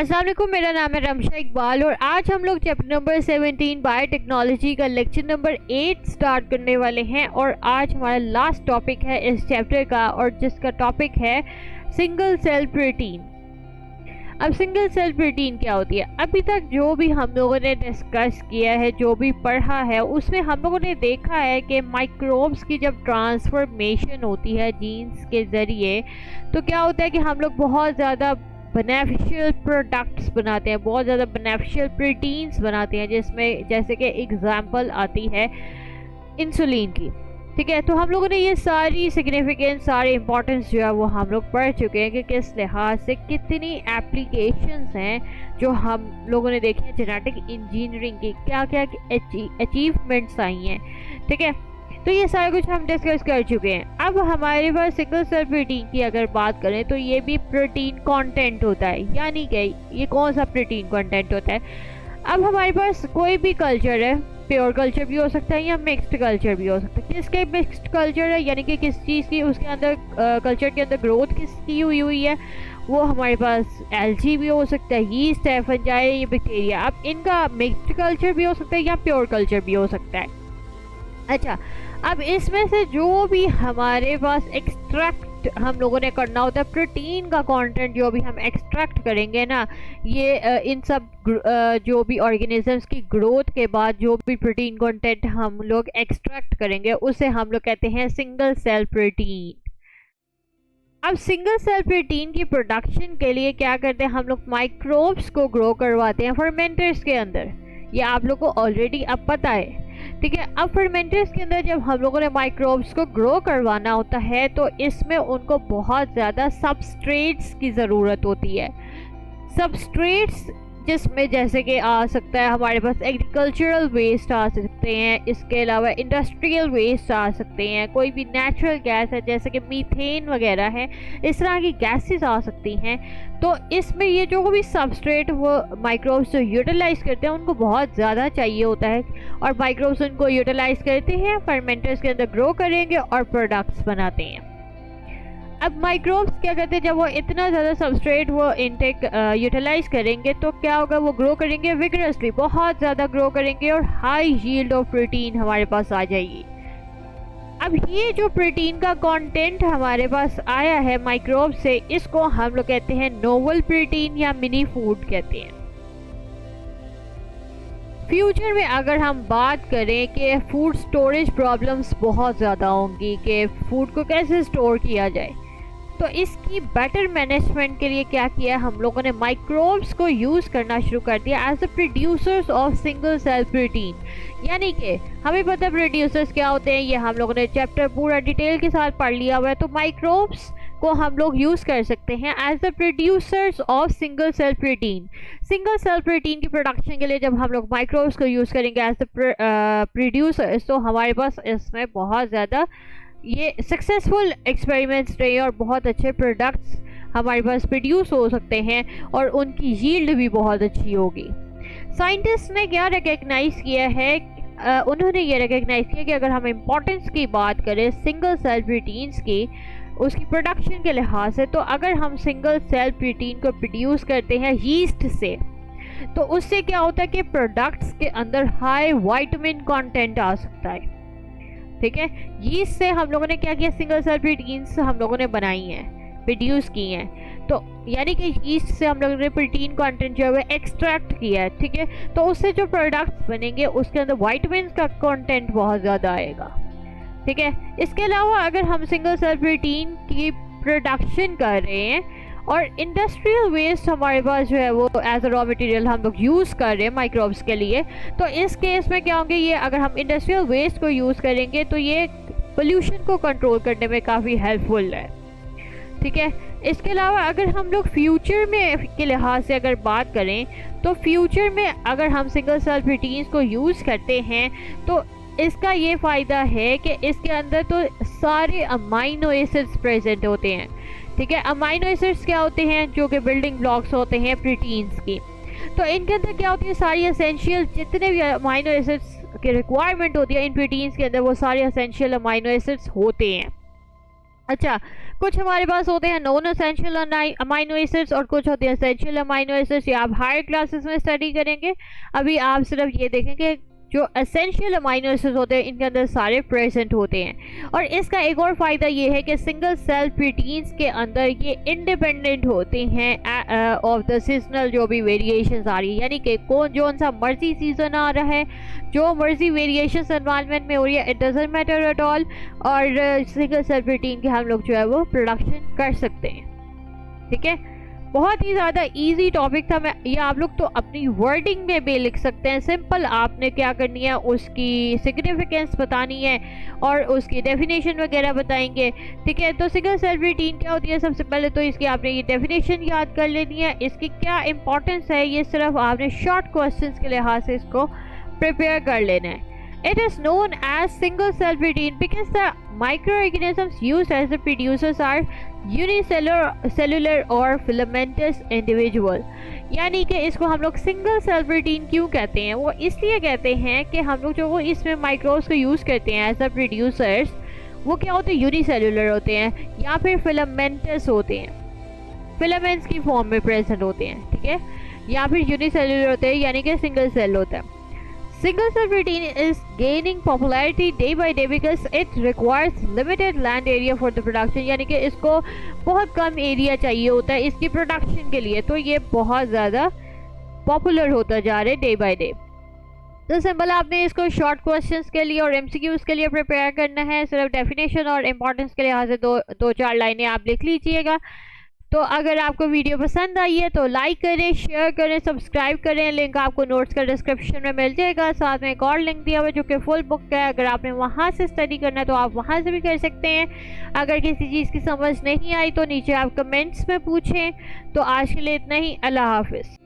अस्सलाम वालेकुम, मेरा नाम है रमशा इकबाल और आज हम लोग चैप्टर नंबर 17 बायोटेक्नोलॉजी का लेक्चर नंबर 8 स्टार्ट करने वाले हैं। और आज हमारा लास्ट टॉपिक है इस चैप्टर का, और जिसका टॉपिक है सिंगल सेल प्रोटीन। अब सिंगल सेल प्रोटीन क्या होती है? अभी तक जो भी हम लोगों ने डिस्कस किया है, जो भी पढ़ा है, उसमें हम लोगों ने देखा है कि माइक्रोब्स की जब ट्रांसफॉर्मेशन होती है जीन्स के ज़रिए, तो क्या होता है कि हम लोग बहुत ज़्यादा बेनिफिशियल प्रोडक्ट्स बनाते हैं, बहुत ज़्यादा बेनिफिशियल प्रोटीन्स बनाते हैं, जिसमें जैसे कि एग्जांपल आती है इंसुलिन की। ठीक है, तो हम लोगों ने ये सारी सिग्निफिकेंस, सारे इंपॉर्टेंस जो है वो हम लोग पढ़ चुके हैं कि किस लिहाज से कितनी एप्लीकेशंस हैं जो हम लोगों ने देखी हैं जेनेटिक इंजीनियरिंग की, क्या क्या अचीवमेंट्स आई हैं। ठीक है, तो ये सारा कुछ हम डिस्कस कर चुके हैं। अब हमारे पास सिंगल सेल प्रोटीन की अगर बात करें तो ये भी प्रोटीन कंटेंट होता है, यानी कि ये कौन सा प्रोटीन कंटेंट होता है। अब हमारे पास कोई भी कल्चर है, प्योर कल्चर भी हो सकता है या मिक्स्ड कल्चर भी हो सकता है। किसके मिक्स्ड कल्चर है, यानी कि किस चीज़ की उसके अंदर कल्चर के अंदर ग्रोथ किसकी हुई है, वो हमारे पास एल्गी भी हो सकता है, यीस्ट है, फंजाई या बैक्टीरिया। अब इनका मिक्स्ड कल्चर भी हो सकता है या प्योर कल्चर भी हो सकता है। अच्छा, अब इसमें से जो भी हमारे पास एक्सट्रैक्ट हम लोगों ने करना होता है, प्रोटीन का कंटेंट जो भी हम एक्सट्रैक्ट करेंगे ना, ये इन सब जो भी ऑर्गेनिजम्स की ग्रोथ के बाद जो भी प्रोटीन कंटेंट हम लोग एक्सट्रैक्ट करेंगे, उसे हम लोग कहते हैं सिंगल सेल प्रोटीन। अब सिंगल सेल प्रोटीन की प्रोडक्शन के लिए क्या करते हैं हम लोग? माइक्रोब्स को ग्रो करवाते हैं फर्मेंटर्स के अंदर। ये आप लोग को ऑलरेडी अब पता है। ठीक है, अब फर्मेंटर्स के अंदर जब हम लोगों ने माइक्रोब्स को ग्रो करवाना होता है तो इसमें उनको बहुत ज़्यादा सबस्ट्रेट्स की ज़रूरत होती है। सबस्ट्रेट्स जिसमें जैसे कि आ सकता है हमारे पास एग्रीकल्चरल वेस्ट आ सकते हैं, इसके अलावा इंडस्ट्रियल वेस्ट आ सकते हैं, कोई भी नेचुरल गैस है जैसे कि मीथेन वगैरह है, इस तरह की गैसेस आ सकती हैं। तो इसमें ये जो भी सबस्ट्रेट वो माइक्रोब्स जो यूटिलाइज करते हैं उनको बहुत ज़्यादा चाहिए होता है, और माइक्रोब्स उनको यूटिलाइज करते हैं, फर्मेंटर्स के अंदर ग्रो करेंगे और प्रोडक्ट्स बनाते हैं। अब माइक्रोब्स क्या करते हैं, जब वो इतना ज़्यादा सबस्ट्रेट वो इनटेक यूटिलाइज करेंगे तो क्या होगा, वो ग्रो करेंगे विगरसली, बहुत ज़्यादा ग्रो करेंगे और हाई यील्ड ऑफ प्रोटीन हमारे पास आ जाएगी। अब ये जो प्रोटीन का कंटेंट हमारे पास आया है माइक्रोब से, इसको हम लोग कहते हैं नोवल प्रोटीन या मिनी फूड कहते हैं। फ्यूचर में अगर हम बात करें कि फूड स्टोरेज प्रॉब्लम्स बहुत ज़्यादा होंगी कि फूड को कैसे स्टोर किया जाए, तो इसकी बेटर मैनेजमेंट के लिए क्या किया हम लोगों ने, माइक्रोब्स को यूज़ करना शुरू कर दिया as the producers of single cell protein. यानी कि हमें पता है प्रोड्यूसर्स क्या होते हैं, ये हम लोगों ने चैप्टर पूरा डिटेल के साथ पढ़ लिया हुआ है। तो माइक्रोब्स को हम लोग यूज़ कर सकते हैं as the producers of single cell protein. Single cell protein की प्रोडक्शन के लिए जब हम लोग माइक्रोब्स को यूज़ करेंगे एज द प्रोड्यूसर्स, तो हमारे पास इसमें बहुत ज़्यादा ये सक्सेसफुल एक्सपेरिमेंट्स रहे और बहुत अच्छे प्रोडक्ट्स हमारे पास प्रोड्यूस हो सकते हैं और उनकी यील्ड भी बहुत अच्छी होगी। साइंटिस्ट ने क्या रिकग्नाइज़ किया है, उन्होंने ये रिकग्नाइज़ किया कि अगर हम इम्पोर्टेंस की बात करें सिंगल सेल प्रोटीन्स की, उसकी प्रोडक्शन के लिहाज से, तो अगर हम सिंगल सेल प्रोटीन को प्रोड्यूस करते हैं यीस्ट से, तो उससे क्या होता है कि प्रोडक्ट्स के अंदर हाई विटामिन कंटेंट आ सकता है। ठीक है, यीस्ट से हम लोगों ने क्या किया, सिंगल सेल प्रोटीन्स हम लोगों ने बनाई हैं, प्रोड्यूस की हैं। तो यानी कि यीस्ट से हम लोगों ने प्रोटीन कंटेंट जो है एक्सट्रैक्ट किया है। ठीक है, तो उससे जो प्रोडक्ट्स बनेंगे उसके अंदर विटामिन का कंटेंट बहुत ज़्यादा आएगा। ठीक है, इसके अलावा अगर हम सिंगल सेल प्रोटीन की प्रोडक्शन कर रहे हैं और इंडस्ट्रियल वेस्ट हमारे पास जो है वो एज अ रॉ मटेरियल हम लोग यूज़ कर रहे हैं माइक्रोब्स के लिए, तो इस केस में क्या होंगे, ये अगर हम इंडस्ट्रियल वेस्ट को यूज़ करेंगे तो ये पोल्यूशन को कंट्रोल करने में काफ़ी हेल्पफुल है। ठीक है, इसके अलावा अगर हम लोग फ्यूचर में के लिहाज से अगर बात करें, तो फ्यूचर में अगर हम सिंगल सेल प्रोटीन्स को यूज़ करते हैं तो इसका ये फ़ायदा है कि इसके अंदर तो सारे अमाइनो एसिड्स प्रेजेंट होते हैं। ठीक है, अमाइनो एसिड्स क्या होते हैं, जो कि बिल्डिंग ब्लॉक्स होते हैं प्रोटीन्स की। तो इनके अंदर क्या होती है, सारी एसेंशियल जितने भी अमाइनो एसिड्स की रिक्वायरमेंट होती है इन प्रोटीन्स के अंदर, वो सारे एसेंशियल अमाइनो एसिड्स होते हैं। अच्छा, कुछ हमारे पास होते हैं नॉन एसेंशियल अमाइनो एसिड्स और कुछ होते हैं एसेंशियल अमाइनो एसिड्स। ये आप हायर क्लासेस में स्टडी करेंगे। अभी आप सिर्फ ये देखेंगे जो एसेंशियल अमाइनो एसिड्स होते हैं इनके अंदर सारे प्रेजेंट होते हैं। और इसका एक और फ़ायदा ये है कि सिंगल सेल प्रोटीन्स के अंदर ये इंडिपेंडेंट होते हैं ऑफ द सीजनल जो भी वेरिएशंस आ रही है, यानी कि कौन सा मर्जी सीज़न आ रहा है, जो मर्जी वेरिएशंस एनवायरनमेंट में हो रही है, it doesn't matter at all. और सिंगल सेल प्रोटीन के हम लोग जो है वो प्रोडक्शन कर सकते हैं। ठीक है, बहुत ही ज़्यादा इजी टॉपिक था। मैं ये आप लोग तो अपनी वर्डिंग में भी लिख सकते हैं। सिंपल आपने क्या करनी है, उसकी सिग्निफिकेंस बतानी है और उसकी डेफिनेशन वगैरह बताएंगे। ठीक है, तो सिंगल सेल प्रोटीन क्या होती है, सबसे पहले तो इसकी आपने ये डेफिनेशन याद कर लेनी है। इसकी क्या इंपॉर्टेंस है, ये सिर्फ आपने शॉर्ट क्वेश्चंस के लिहाज से इसको प्रिपेयर कर लेना है। It is known as single cell protein because the microorganisms used as the producers are unicellular or filamentous individual। यानी कि इसको हम लोग सिंगल सेल प्रोटीन क्यों कहते हैं, वो इसलिए कहते हैं कि हम लोग जो वो इसमें माइक्रोब्स को यूज़ करते हैं एज अ प्रोड्यूसर्स, वो क्या होते हैं, यूनिसेलुलर होते हैं या फिर फिलामेंटस होते हैं, फिलामेंट्स की फॉर्म में प्रेजेंट होते हैं। ठीक है, या फिर यूनिसेलुलर होते हैं यानी कि सिंगल सेल होता है। Single cell protein is gaining popularity day by day because it requires limited land area for the production। यानी कि इसको बहुत कम एरिया चाहिए होता है इसकी प्रोडक्शन के लिए, तो ये बहुत ज़्यादा पॉपुलर होता जा रहा है डे बाय डे। तो सिंपल आपने इसको शॉर्ट क्वेश्चंस के लिए और एमसीक्यूज़ के लिए प्रिपेयर करना है। सिर्फ डेफिनेशन और इम्पोर्टेंस के लिहाज से दो चार लाइनें आप लिख लीजिएगा। तो अगर आपको वीडियो पसंद आई है तो लाइक करें, शेयर करें, सब्सक्राइब करें। लिंक आपको नोट्स का डिस्क्रिप्शन में मिल जाएगा। साथ में एक और लिंक दिया हुआ है जो कि फुल बुक है। अगर आपने वहाँ से स्टडी करना है तो आप वहाँ से भी कर सकते हैं। अगर किसी चीज़ की समझ नहीं आई तो नीचे आप कमेंट्स में पूछें। तो आज के लिए इतना ही। अल्लाह हाफिज़।